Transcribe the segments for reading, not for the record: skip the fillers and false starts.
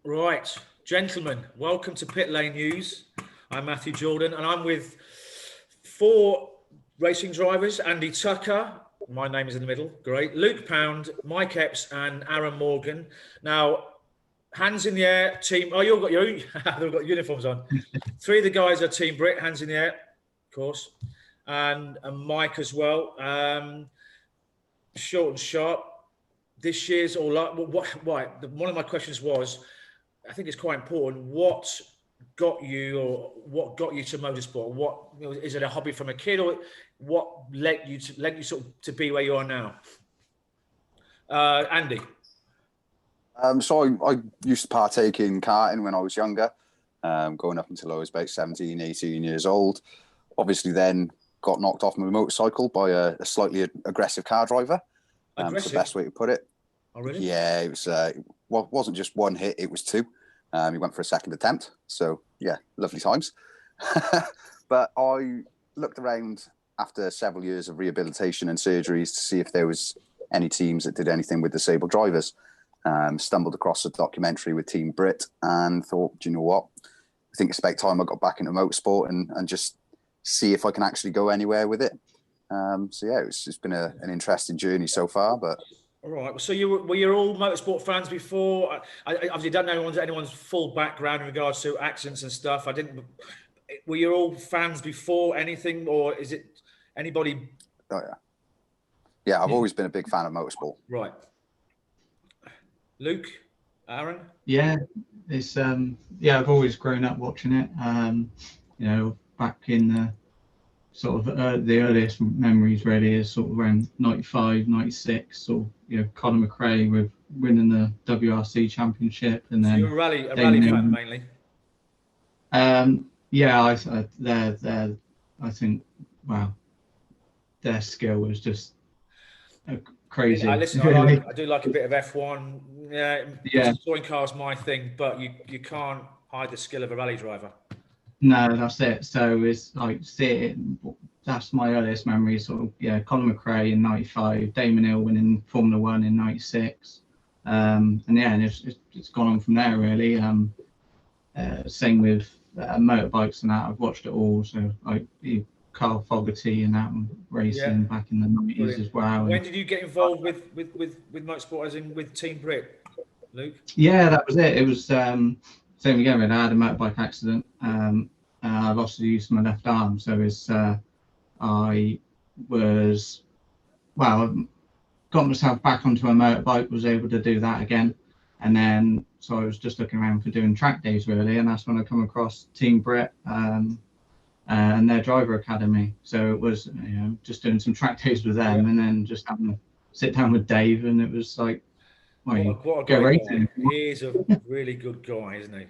Right, gentlemen, welcome to Pitlane News. I'm Matthew Jordan, and I'm with four racing drivers: Andy Tucker, my name is in the middle, great, Luke Pound, Mike Epps, and Aaron Morgan. Now, hands in the air, team. Oh, you've got they've got uniforms on. Three of the guys are Team Brit, hands in the air, of course, and Mike as well. Short and sharp. This year's all up. One of my questions was, I think it's quite important. What got you to motorsport? What is it, a hobby from a kid, or what led you sort of to be where you are now? Andy. So I used to partake in karting when I was younger, going up until I was about 17, 18 years old. Obviously then got knocked off my motorcycle by a slightly aggressive car driver. That's the best way to put it. Oh, really? Yeah, it was. Wasn't just one hit; it was two. He went for a second attempt. So yeah, lovely times. But I looked around after several years of rehabilitation and surgeries to see if there was any teams that did anything with disabled drivers. Stumbled across a documentary with Team Brit and thought, do you know what? I think it's about time I got back into motorsport and just see if I can actually go anywhere with it. So yeah, it's been an interesting journey so far. But all right. So were you all motorsport fans before? I obviously don't know anyone's full background in regards to accidents and stuff. Were you all fans before anything, or is it anybody? Oh yeah. Yeah, I've always been a big fan of motorsport. Right. Luke, Aaron? Yeah, it's I've always grown up watching it. Back in the sort of the earliest memories really is sort of around 95, 96, sort of, Colin McRae with winning the WRC championship, and then so you're a rally fan mainly. I think their skill was just crazy. I do like a bit of F1. Yeah. Touring cars my thing, but you can't hide the skill of a rally driver. No, that's it. So it's like that's my earliest memory. Sort of, Colin McRae in '95, Damon Hill winning Formula One in '96, and it's gone on from there really. Same with motorbikes and that. I've watched it all. So Carl Fogarty and that racing back in the '90s as well. When did you get involved with motorsport, as in with Team Brit, Luke? Yeah, that was it. It was same again. I had a motorbike accident. I lost the use of my left arm, so I got myself back onto a motorbike, was able to do that again, and then so I was just looking around for doing track days really, and that's when I come across Team Brit and their driver academy. So it was just doing some track days with them, and then just having to sit down with Dave, and it was like, what a great guy. He is a really good guy, isn't he?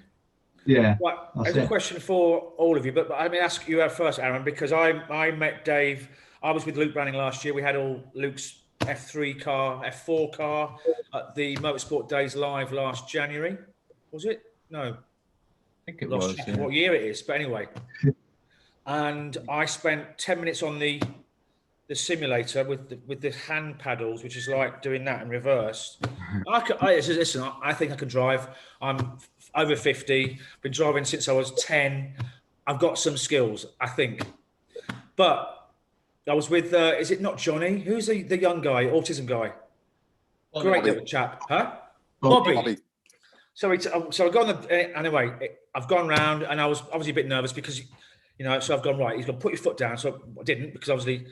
Yeah. Right, I have a question for all of you, but let me ask you first, Aaron, because I met Dave. I was with Luke Branning last year. We had all Luke's F4 car at the Motorsport Days Live last January. Was it? No. I think it was. Yeah. What year it is, but anyway. And I spent 10 minutes on the simulator with the hand paddles, which is like doing that in reverse. Listen, I think I can drive. I'm over 50, been driving since I was 10. I've got some skills, I think. But I was with, is it not Johnny? Who's the young guy, autism guy? Great little chap. Huh? Bobby. So I've gone, anyway, I've gone round, and I was obviously a bit nervous because, so I've gone, right, he's going to put your foot down. So I didn't, because obviously,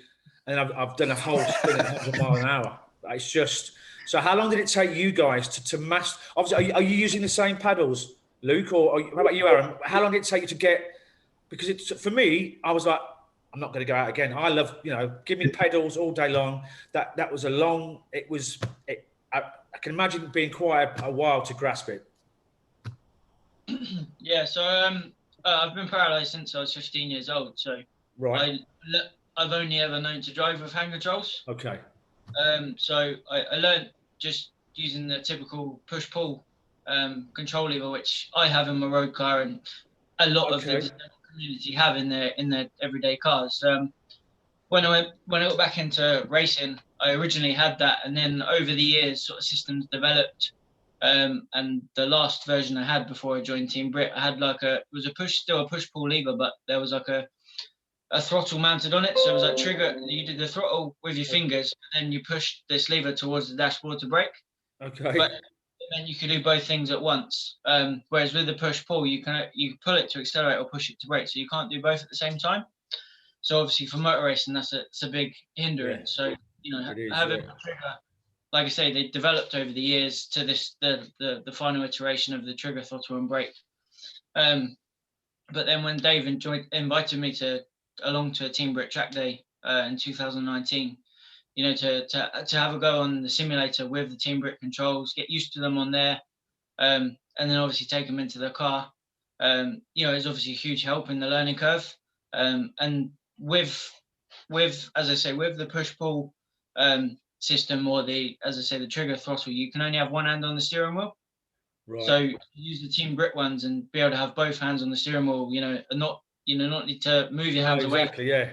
and I've done a whole spin at 100 miles an hour. It's just, so how long did it take you guys to master? Obviously, are you using the same paddles, Luke, or how about you, Aaron? How long did it take you to get, because for me, I was like, I'm not going to go out again. I love, give me pedals all day long. That was I can imagine being quite a while to grasp it. Yeah, so I've been paralysed since I was 15 years old. So right. I've only ever known to drive with hand controls. Okay. So I learned just using the typical push-pull control lever, which I have in my road car, and a lot of the community have in their everyday cars. When I got back into racing, I originally had that, and then over the years, sort of systems developed And the last version I had before I joined Team Brit, I had still a push-pull lever, but there was like a throttle mounted on it. So it was like trigger, you did the throttle with your fingers, and then you pushed this lever towards the dashboard to brake. Okay. But then you could do both things at once. Whereas with the push-pull, you pull it to accelerate or push it to brake. So you can't do both at the same time. So obviously for motor racing, that's a big hindrance. Yeah. So, having a trigger, like I say, they developed over the years to the final iteration of the trigger, throttle and brake. But then when Dave invited me along to a Team Brit track day in 2019, to have a go on the simulator with the Team Brit controls, get used to them on there, and then obviously take them into the car. It's obviously a huge help in the learning curve. And with as I say, with the push-pull system, or the trigger throttle, you can only have one hand on the steering wheel. Right. So use the Team Brit ones and be able to have both hands on the steering wheel, and not need to move your hands away. Exactly, yeah.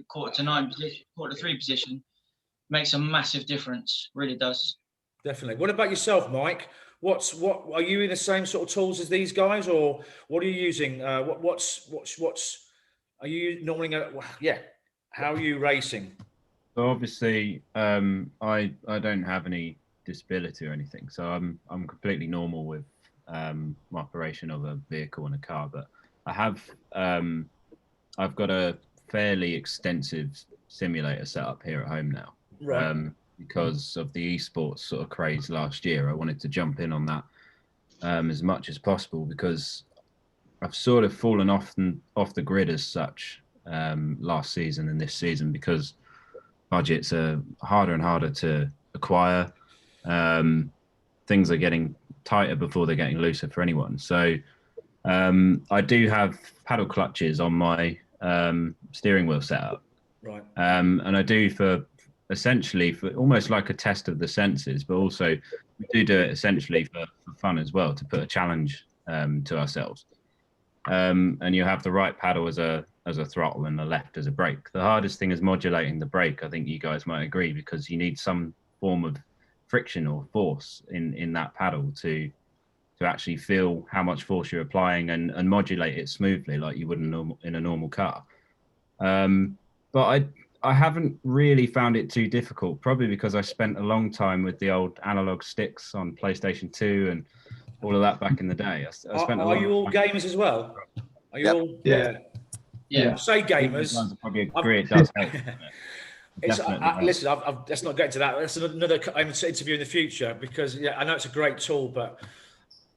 Quarter to 9 position, quarter to 3 position makes a massive difference. Really does. Definitely. What about yourself, Mike? What are you in the same sort of tools as these guys, or what are you using? What's are you normally? How are you racing? So obviously, I don't have any disability or anything, so I'm completely normal with my operation of a vehicle and a car. But I have I've got a fairly extensive simulator set up here at home now. Right. Because of the esports sort of craze last year, I wanted to jump in on that as much as possible, because I've sort of fallen off the grid as such last season and this season, because budgets are harder and harder to acquire. Things are getting tighter before they're getting looser for anyone. So I do have paddle clutches on my steering wheel setup. Right. And I do for almost like a test of the senses, but also we do it essentially for fun as well, to put a challenge to ourselves. And you have the right paddle as a throttle and the left as a brake. The hardest thing is modulating the brake. I think you guys might agree, because you need some form of friction or force in that paddle to actually feel how much force you're applying and modulate it smoothly like you would in a normal car. But I haven't really found it too difficult, probably because I spent a long time with the old analog sticks on PlayStation 2 and all of that back in the day. Are you all gamers as well? Are you all? Yeah. Say gamers. I probably agree. It does help. Listen, let's not get into that. That's another interview in the future, because I know it's a great tool, but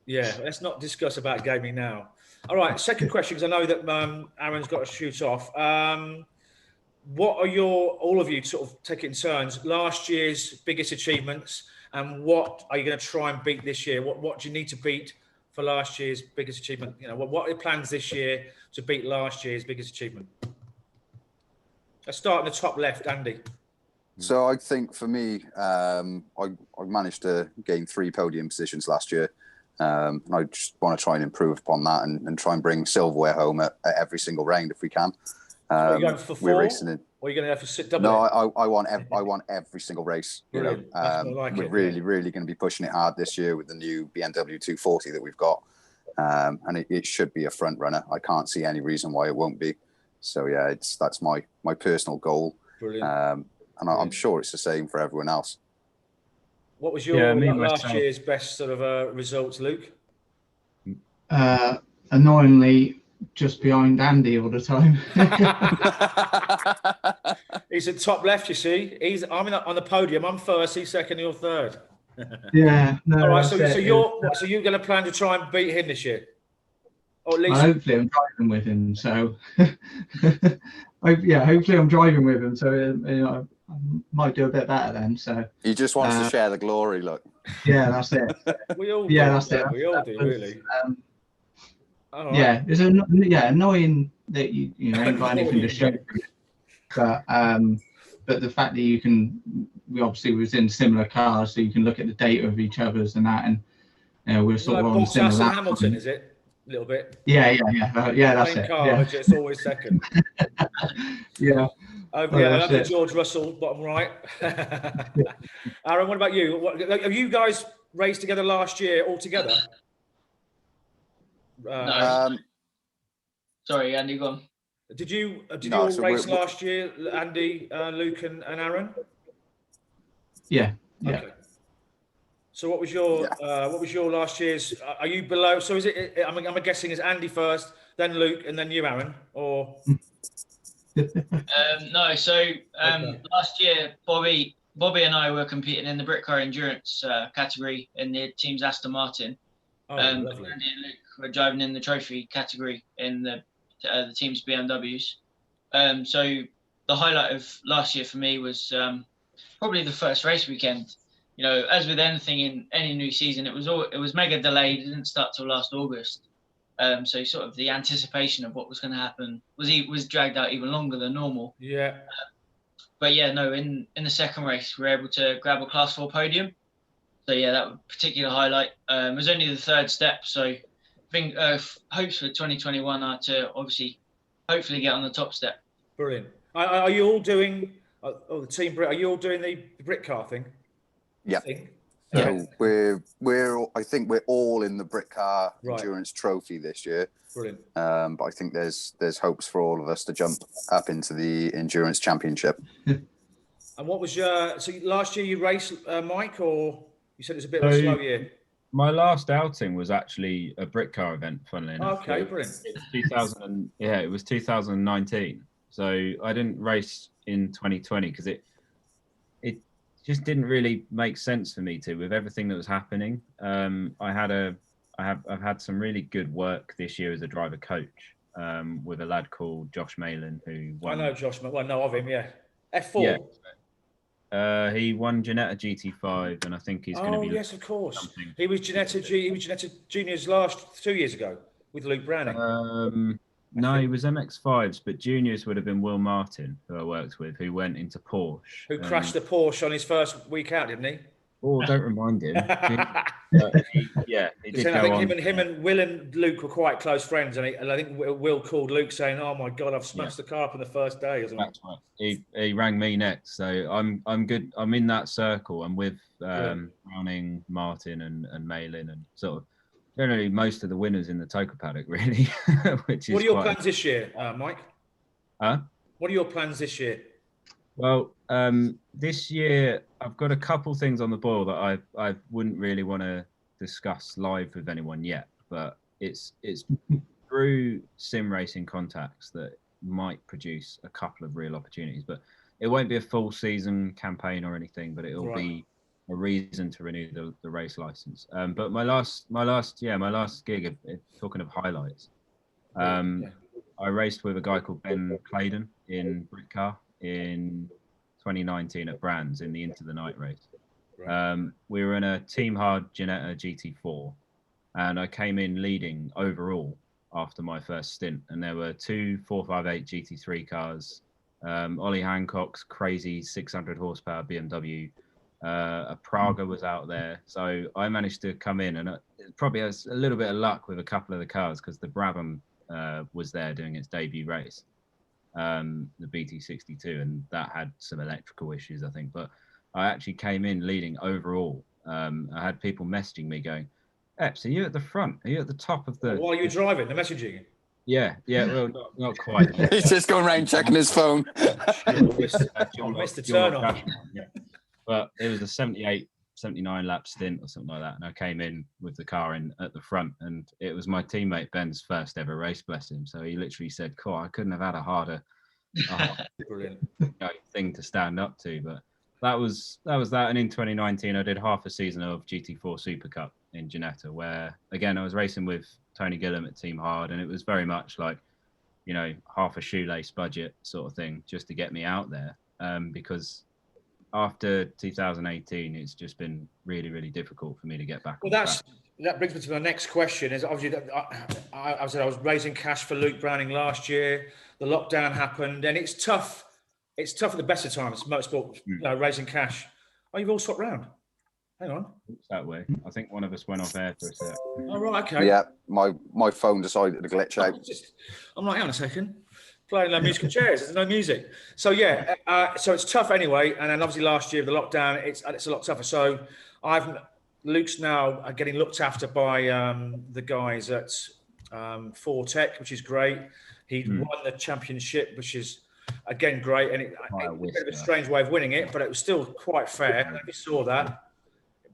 let's not discuss about gaming now. All right, second question, because I know that Aaron's got to shoot off. What are all of you sort of take it in turns, last year's biggest achievements, and what are you going to try and beat this year? What do you need to beat for last year's biggest achievement? What are your plans this year to beat last year's biggest achievement? Let's start in the top left, Andy. So I think for me, I managed to gain 3 podium positions last year. And I just want to try and improve upon that and try and bring silverware home at every single round if we can. Are you going for 4? We're racing in. Or are you going to have to double? No, I want every single race. We're really going to be pushing it hard this year with the new BMW 240 that we've got, and it should be a front runner. I can't see any reason why it won't be. So that's my personal goal. Brilliant. And I'm sure it's the same for everyone else. What was your last year's best sort of results, Luke? Annoyingly, just behind Andy all the time. He's at top left, you see. I'm on the podium. I'm first, he's second, you're third. Yeah. No, all right, so you're going to plan to try and beat him this year? Or at least... hopefully I'm driving with him, so... hopefully I'm driving with him, so I might do a bit better then. So he just wants to share the glory, look. Yeah, that's it. We all do. Yeah, that's it. We all do, really. Right. Yeah, it's annoying that you ain't got anything to show for it. But the fact that we obviously was in similar cars, so you can look at the data of each other's and that, and we're sort of on similar. And Hamilton, is it? A little bit. Yeah, that's it. Car, yeah. It's always second. Yeah. That's the George Russell, bottom right. Aaron, what about you? Have you guys race together last year all together? No. Sorry, Andy, go on. Did you No, all so race we're- last year, Andy, Luke, and Aaron? Yeah. Okay. So what was your last year's? Are you below? So is it? I'm guessing it's Andy first, then Luke, and then you, Aaron, or? No. So last year, Bobby and I were competing in the Brit Car Endurance category in the team's Aston Martin. Lovely. Andy and Luke were driving in the trophy category in the team's BMWs. So the highlight of last year for me was probably the first race weekend. You know, as with anything in any new season, it was mega delayed. It didn't start till last August. So sort of the anticipation of what was going to happen was dragged out even longer than normal. Yeah. But yeah, no, in the second race, we were able to grab a Class 4 podium. So yeah, that was a particular highlight. It was only the third step. So I think hopes for 2021 are to obviously, hopefully get on the top step. Brilliant. Are you all doing, the Team Brit, are you all doing the Brit car thing? Yeah. So I think we're all in the Brit Car Right. Endurance Trophy this year. Brilliant. But I think there's hopes for all of us to jump up into the Endurance Championship. And what was so last year you raced, Mike, or you said it's a bit of a slow year? My last outing was actually a Brit Car event, funnily enough. Okay, brilliant. It was 2019. So I didn't race in 2020 because it just didn't really make sense for me to, with everything that was happening. I've had some really good work this year as a driver coach with a lad called Josh Malin who won. I know Josh. Well, I know of him. Yeah. F4. Yeah. He won Ginetta GT5, and I think he's going to be. Oh yes, of course. Something. He was Ginetta Juniors 2 years ago with Luke Browning. No, he was MX5s, but juniors would have been Will Martin, who I worked with, who went into Porsche. Who crashed the Porsche on his first week out, didn't he? Oh, don't remind him. He did I go think on. him and Will and Luke were quite close friends, and I think Will called Luke saying, "Oh my God, I've smashed the car up on the first day." Or something. That's right. He rang me next, so I'm good. I'm in that circle. I'm with Browning, Martin, and Malin, and sort of generally most of the winners in the Toka paddock, really. Which is what are your plans this year, Mike? Huh? What are your plans this year? Well, this year I've got a couple things on the boil that I wouldn't really want to discuss live with anyone yet, but it's through sim racing contacts that might produce a couple of real opportunities. But it won't be a full season campaign or anything, but it'll be a reason to renew the race license. But my last gig, talking of highlights, I raced with a guy called Ben Claydon in Brit Car in 2019 at Brands in the Into the Night race. We were in a Team Hard Ginetta GT4, and I came in leading overall after my first stint. And there were two 458 GT3 cars, Ollie Hancock's crazy 600 horsepower BMW. A Praga was out there, so I managed to come in, and probably has a little bit of luck with a couple of the cars because the Brabham was there doing its debut race, the BT62, and that had some electrical issues, I think. But I actually came in leading overall. I had people messaging me going, "Epps, are you at the front? Are you at the top of the?" While you're driving, they're messaging. Yeah. Well, not quite. He's just going around checking his phone. Missed the turn on. Yeah. But it was a 78, 79 lap stint or something like that. And I came in with the car in at the front, and it was my teammate Ben's first ever race, bless him. So he literally said, "Cool, I couldn't have had a harder Brilliant thing to stand up to." But that was that. And in 2019, I did half a season of GT4 Super Cup in Ginetta, where again I was racing with Tony Gillam at Team Hard, and it was very much like, half a shoelace budget sort of thing just to get me out there, because after 2018, it's just been really, really difficult for me to get back. Well, that brings me to my next question. Is obviously I was raising cash for Luke Browning last year. The lockdown happened, and it's tough. It's tough at the best of times. Motorsport, raising cash. Oh, you've all swapped round. Hang on. It's that way. I think one of us went off air for a sec. Oh, right, okay. Yeah, my phone decided to glitch out. I'm like, hang on a second. Playing no musical chairs. There's no music. So so it's tough anyway. And then obviously last year the lockdown, it's a lot tougher. So Luke's now getting looked after by the guys at Tech, which is great. He won the championship, which is again great, and it was a bit of a strange way of winning it, but it was still quite fair. I don't know if you saw that.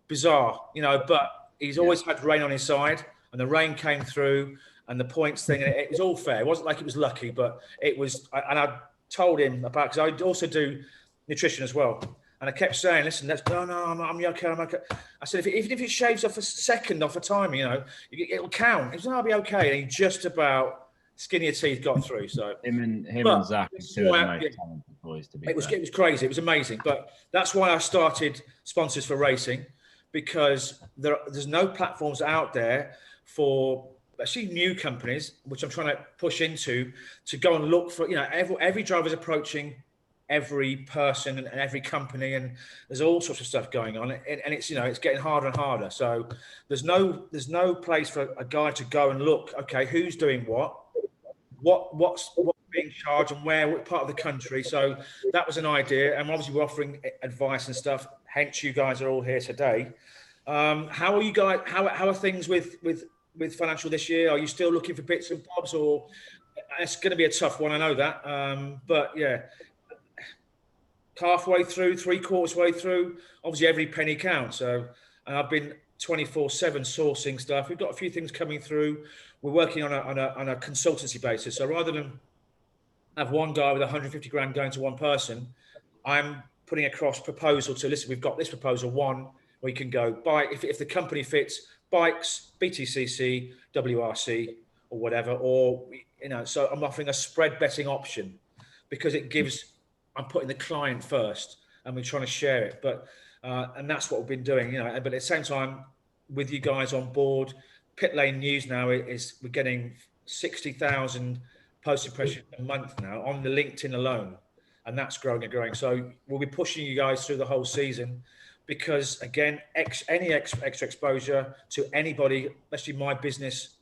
Bizarre, but he's always had rain on his side, and the rain came through, and the points thing, and it was all fair. It wasn't like it was lucky, but it was. And I told him about, because I also do nutrition as well. And I kept saying, listen, no, I'm okay, I'm okay. I said, even if it shaves off a second off a time, it'll count. He said, I'll be okay. And he just about, skin your teeth, got through. So him and Zach are two of the most talented boys, to be fair. It was crazy. It was amazing. But that's why I started Sponsors for Racing, because there's no platforms out there for, especially new companies, which I'm trying to push into, to go and look for, every driver's approaching every person and every company, and there's all sorts of stuff going on, and it's it's getting harder and harder. So there's no place for a guy to go and look, okay, who's doing what's being charged and what part of the country. So that was an idea, and obviously we're offering advice and stuff, hence you guys are all here today. How are you guys, how are things with financial this year? Are you still looking for bits and bobs, or it's going to be a tough one, I know that, but yeah, halfway through, 3/4 way through, obviously every penny counts. So, and I've been 24/7 sourcing stuff. We've got a few things coming through. We're working on a consultancy basis. So rather than have one guy with 150 grand going to one person, I'm putting across proposal to, listen, we've got this proposal, one where you can go buy, if the company fits, bikes, BTCC, WRC or whatever, or so I'm offering a spread betting option, because it gives, I'm putting the client first, and we're trying to share it. But and that's what we've been doing, But at the same time, with you guys on board, Pitlane News now is we're getting 60,000 post impressions a month now on the LinkedIn alone, and that's growing and growing. So we'll be pushing you guys through the whole season, because again, any extra exposure to anybody, especially my business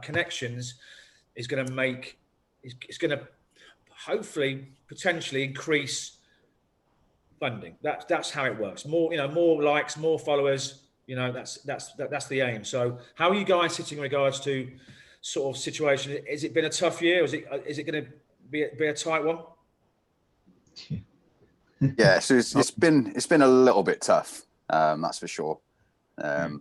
connections, is going to make, it's going to hopefully potentially increase funding. That's how it works. More more likes, more followers. That's the aim. So how are you guys sitting in regards to sort of situation? Has it been a tough year? Or is it going to be a tight one? Yeah, so it's been a little bit tough. That's for sure. But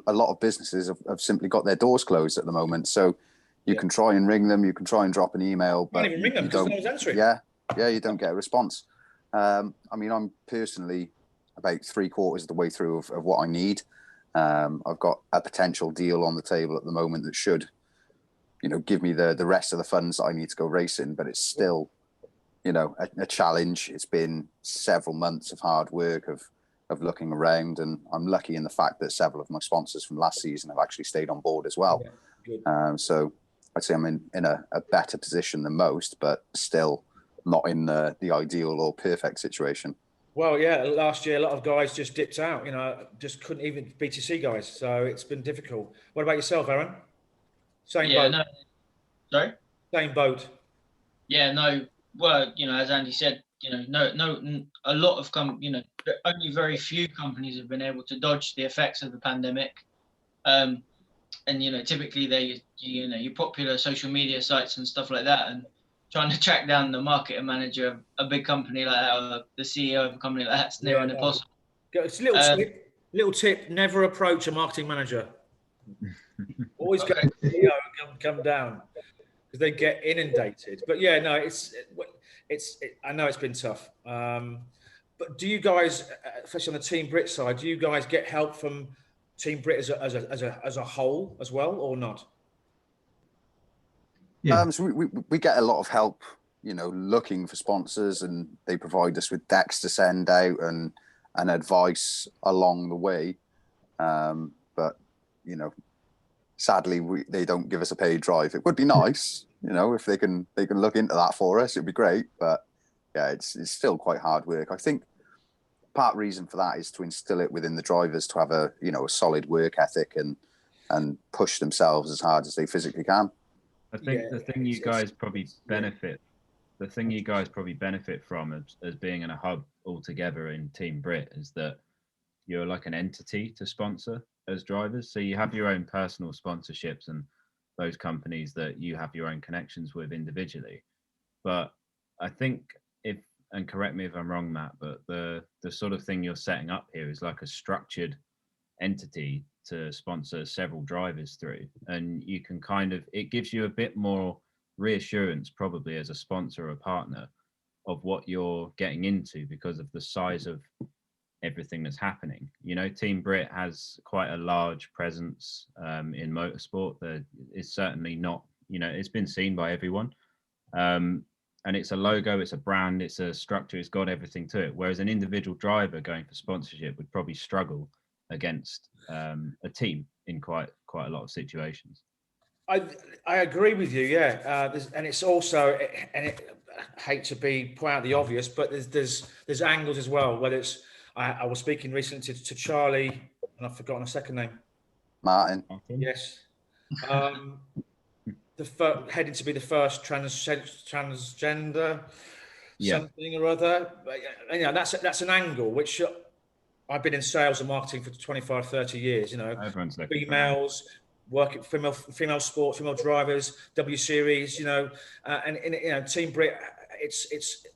a lot of businesses have simply got their doors closed at the moment. So you can try and ring them, you can try and drop an email, but you don't. No one's answering. Yeah, you don't get a response. I'm personally about 3/4 of the way through of what I need. I've got a potential deal on the table at the moment that should, give me the rest of the funds that I need to go racing, but it's still, a challenge. It's been several months of hard work of looking around, and I'm lucky in the fact that several of my sponsors from last season have actually stayed on board as well. Yeah, so I'd say I'm in a better position than most, but still not in the ideal or perfect situation. Well, yeah, last year a lot of guys just dipped out, just couldn't even, BTC guys. So it's been difficult. What about yourself, Aaron? Same boat? No. Sorry? Same boat. Yeah, no. Well, as Andy said, a lot of only very few companies have been able to dodge the effects of the pandemic. And typically they, your popular social media sites and stuff like that, and trying to track down the marketing manager of a big company like that, or the CEO of a company like that's near impossible. It's a little tip: never approach a marketing manager. Always go to the CEO and come down, because they get inundated. But yeah, no, it's I know it's been tough. But do you guys, especially on the Team Brit side, do you guys get help from Team Brit as a whole as well, or not? Yeah. So we get a lot of help, looking for sponsors, and they provide us with decks to send out and advice along the way. But sadly, they don't give us a paid drive. It would be nice, if they can look into that for us. It'd be great, but yeah, it's still quite hard work. I think part reason for that is to instill it within the drivers to have a solid work ethic and push themselves as hard as they physically can. I think the thing you guys probably benefit from as being in a hub altogether in Team Brit is that you're like an entity to sponsor as drivers. So you have your own personal sponsorships and those companies that you have your own connections with individually. But I think and correct me if I'm wrong, Matt, but the sort of thing you're setting up here is like a structured entity to sponsor several drivers through, and you can it gives you a bit more reassurance probably as a sponsor or partner of what you're getting into because of the size of everything that's happening. You know, Team Brit has quite a large presence in motorsport. That is certainly not, you know, it's been seen by everyone. And it's a logo, it's a brand, it's a structure, it's got everything to it. Whereas an individual driver going for sponsorship would probably struggle against a team in quite a lot of situations. I agree with you, yeah. And it's also, I hate to point out the obvious, but there's angles as well. Whether it's, I was speaking recently to Charlie, and I've forgotten a second name. Martin. Yes. Heading to be the first transgender something or other. And, you know, that's an angle which I've been in sales and marketing for 25, 30 years. You know, females working, female sports, female drivers, W Series. You know, and you know, Team Brit.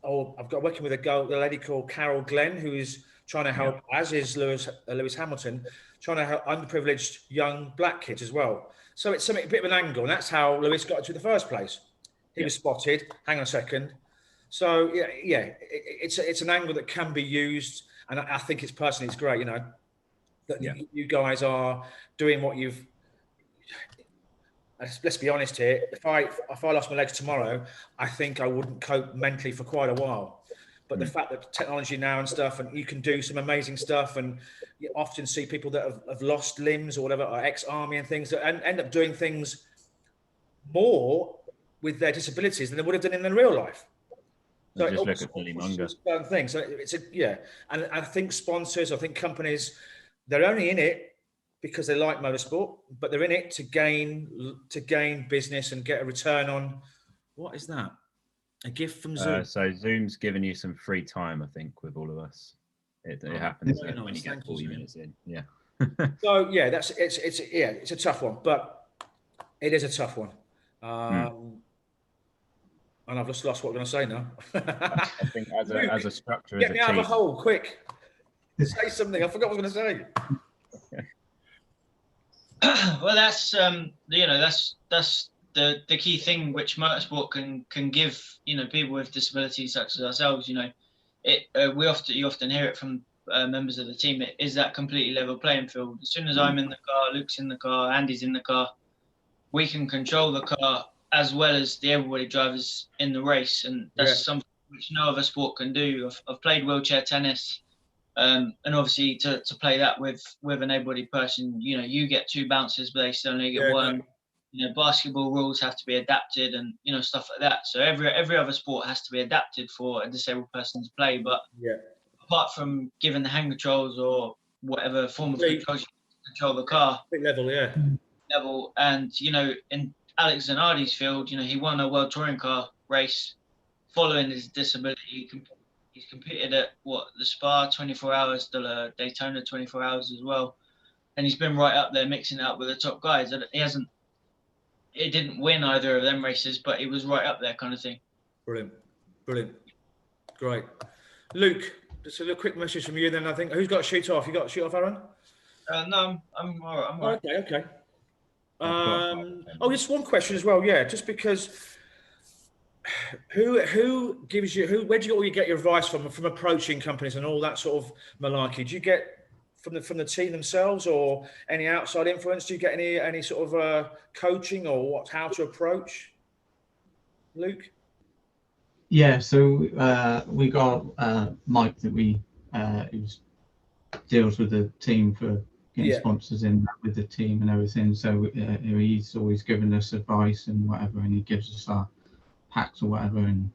I've got working with a lady called Carol Glenn, who is trying to help, as is Lewis Hamilton, trying to help underprivileged young black kids as well. So it's a bit of an angle, and that's how Lewis got into the first place. He was spotted. Hang on a second. So it's an angle that can be used, and I think it's great. You know, that you guys are doing what you've. Let's be honest here. If I lost my legs tomorrow, I think I wouldn't cope mentally for quite a while. But the fact that technology now and stuff, and you can do some amazing stuff, and you often see people that have lost limbs or whatever, or ex-army and things, that end up doing things more with their disabilities than they would have done in their real life. So just look at Billy Munger. Thing. So it's and I think sponsors, I think companies, they're only in it because they like motorsport, but they're in it to gain business and get a return on. What is that? A gift from Zoom. So Zoom's giving you some free time, I think, with all of us. It happens when you get 40 minutes in. Yeah. So yeah, it's a tough one, but it is a tough one. And I've just lost what I'm going to say now. I think as a structure, get me out of a hole, quick. Say something. I forgot what I was going to say. Well, that's that's the key thing which motorsport can give, you know, people with disabilities such as ourselves. You know, you often hear it from members of the team. It is that completely level playing field. As soon as I'm in the car, Luke's in the car, Andy's in the car, we can control the car as well as the able-bodied drivers in the race, and that's something which no other sport can do. I've played wheelchair tennis, and obviously to play that with an able-bodied person, you know, you get 2 bounces, but they still only get 1. No. You know, basketball rules have to be adapted, and you know, stuff like that. So every other sport has to be adapted for a disabled person to play. But apart from giving the hand controls or whatever form of controls, you control the car. Level, and you know, in Alex Zanardi's field, you know, he won a world touring car race following his disability. He's competed at the Spa 24 hours, the Daytona 24 hours as well, and he's been right up there mixing it up with the top guys. It didn't win either of them races, but he was right up there, kind of thing. Brilliant, great. Luke, just a little quick message from you. Then I think who's got to shoot off? You got to shoot off, Aaron? No, I'm all right. Okay. Just one question as well. Yeah, just because who gives you where do you get your advice from approaching companies and all that sort of malarkey? Do you get from the team themselves or any outside influence? Do you get any sort of coaching or how to approach? Luke? Yeah, so we got Mike that who deals with the team for getting sponsors in with the team and everything. So he's always given us advice and whatever, and he gives us our packs or whatever, and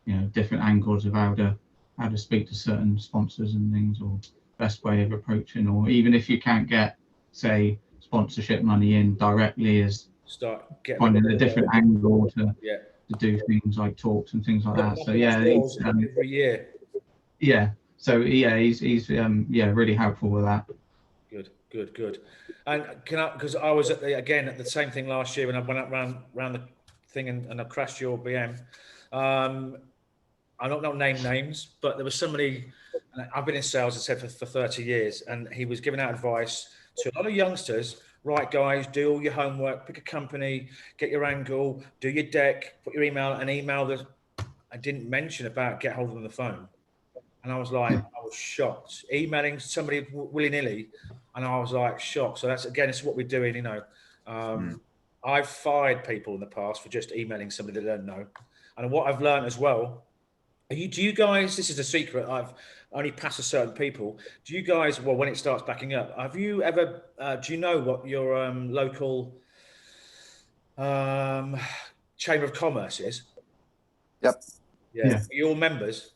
you know, different angles of how to speak to certain sponsors and things, or best way of approaching, or even if you can't get, say, sponsorship money in directly, is finding a different angle to do things like talks and things like that. So every year. So yeah, he's really helpful with that. Good. And because I was at the same thing last year when I went up round the thing and I crashed your BM. I don't name names, but there was somebody. I've been in sales, as I said, for 30 years, and he was giving out advice to a lot of youngsters. Right, guys, do all your homework, pick a company, get your angle, do your deck, put your email, and email that I didn't mention about get hold of them on the phone. And I was like, I was shocked. Emailing somebody willy-nilly, and I was like shocked. So it's what we're doing, you know. I've fired people in the past for just emailing somebody they don't know. And what I've learned as well, do you guys, this is a secret, I've only passed to certain people. Do you guys, well, when it starts backing up, have you ever, do you know what your local Chamber of Commerce is? Yep. Yeah. Are you all members?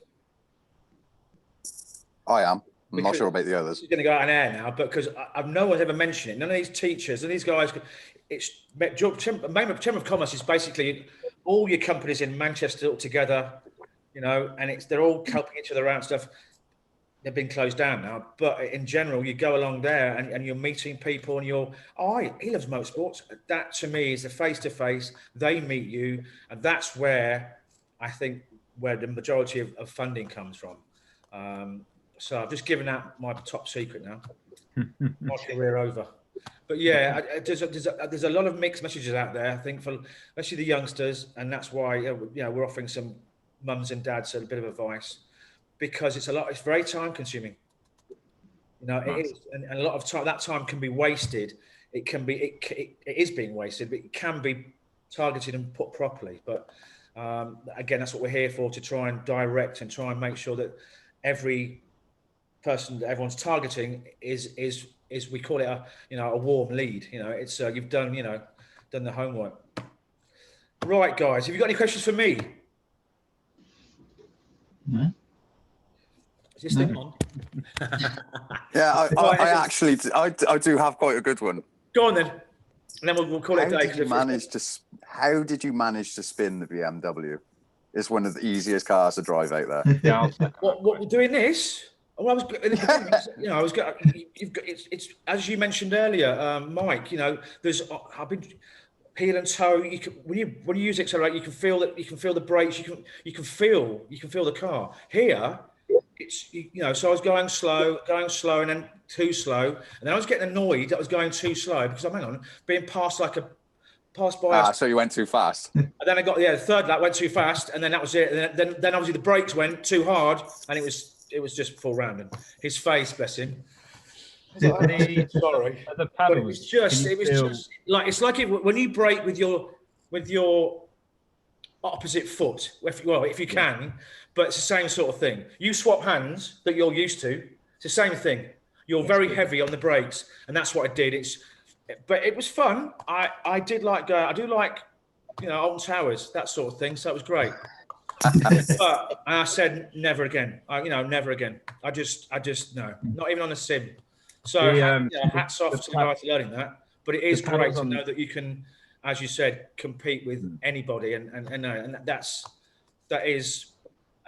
I am. I'm not sure about the others. It's going to go out on air now, but because no one's ever mentioned it. None of these teachers and these guys. Chamber of Commerce is basically all your companies in Manchester all together, you know, and they're all helping each other out and stuff. They've been closed down now, but in general, you go along there and you're meeting people, and he loves motorsports. That to me is the face-to-face. They meet you, and that's where I think where the majority of funding comes from. So I've just given out my top secret now. My career over. But yeah, there's a lot of mixed messages out there, I think, for especially the youngsters, and that's why we're offering some mums and dads a bit of advice, because it's very time consuming. You know, it is, and a lot of time, that time can be wasted. It is being wasted, but it can be targeted and put properly. But again, that's what we're here for, to try and direct and try and make sure that every person that everyone's targeting is we call it a warm lead. You know, it's you've done the homework. Right, guys, have you got any questions for me? No. Is this thing on? Yeah, I do have quite a good one. Go on then, and then we'll call it a day. How did you manage to spin the BMW? It's one of the easiest cars to drive out there. Yeah, what we're doing this? Well, I was in the beginning, I was going. It's as you mentioned earlier, Mike. You know, I've been heel and toe. When you use accelerate, you can feel that. You can feel the brakes. You can feel the car. Here, it's So I was going slow, and then too slow, and then I was getting annoyed that I was going too slow because being passed by. So you went too fast. And then I got the third lap went too fast, and then that was it. And then obviously the brakes went too hard, and it was just full round. And his face, bless him. Sorry, the paddles, but it was just like it's like when you brake with your opposite foot. If you can, but it's the same sort of thing. You swap hands that you're used to. It's the same thing. You're very heavy on the brakes, and that's what I did. But it was fun. I do like Alton Towers, that sort of thing. So it was great. But I said never again. Never again. I just no, not even on a sim. So hats off to the guy for learning that. But it is great to know that you can, as you said, compete with anybody, and that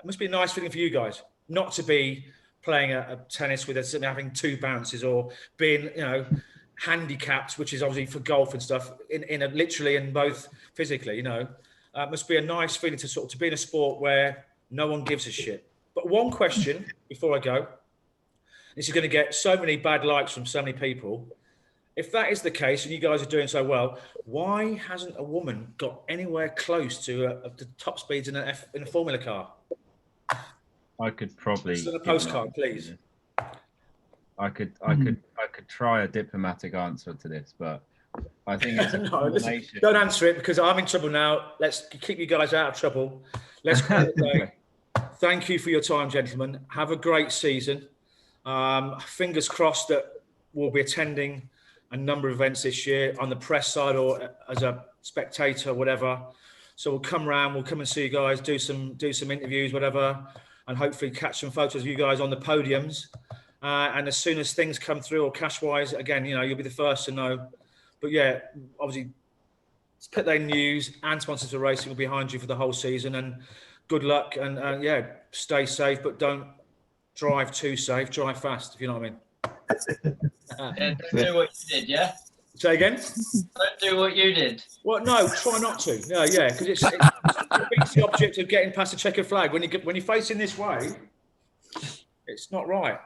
must be a nice feeling for you guys, not to be playing a tennis with having two bounces or being handicapped, which is obviously for golf and stuff, in literally and both physically. It must be a nice feeling to be in a sport where no one gives a shit. But one question before I go, this is going to get so many bad likes from so many people. If that is the case and you guys are doing so well, why hasn't a woman got anywhere close to the top speeds in a Formula car? I could probably. Just on a postcard, please. I could try a diplomatic answer to this, but I think it's a combination. Don't answer it because I'm in trouble now. Let's keep you guys out of trouble. Let's call it a day. Thank you for your time, gentlemen. Have a great season. Fingers crossed that we'll be attending a number of events this year on the press side or as a spectator, whatever. So we'll come around, we'll come and see you guys, do some interviews, whatever, and hopefully catch some photos of you guys on the podiums. And as soon as things come through, or cash-wise, again, you'll be the first to know. But yeah, obviously, Pitlane News and Sponsors for Racing will be behind you for the whole season. And good luck, and stay safe, but don't drive too safe, drive fast, if you know what I mean. Yeah, don't do what you did, yeah? Say again? Don't do what you did. Well, no, try not to. Yeah, because it defeats the object of getting past a checkered flag. When you're facing this way, it's not right.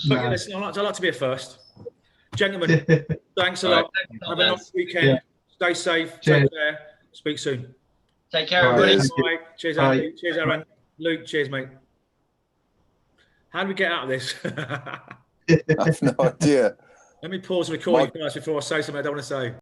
But yeah, listen, I like to be a first. Gentlemen, thanks a lot. Have a nice weekend. Yeah. Stay safe. Cheers. Take care. Speak soon. Take care, everybody. Bye. Cheers, Andy. Cheers, Aaron. Luke, cheers, mate. How do we get out of this? I have no idea. Let me pause the recording first before I say something I don't want to say.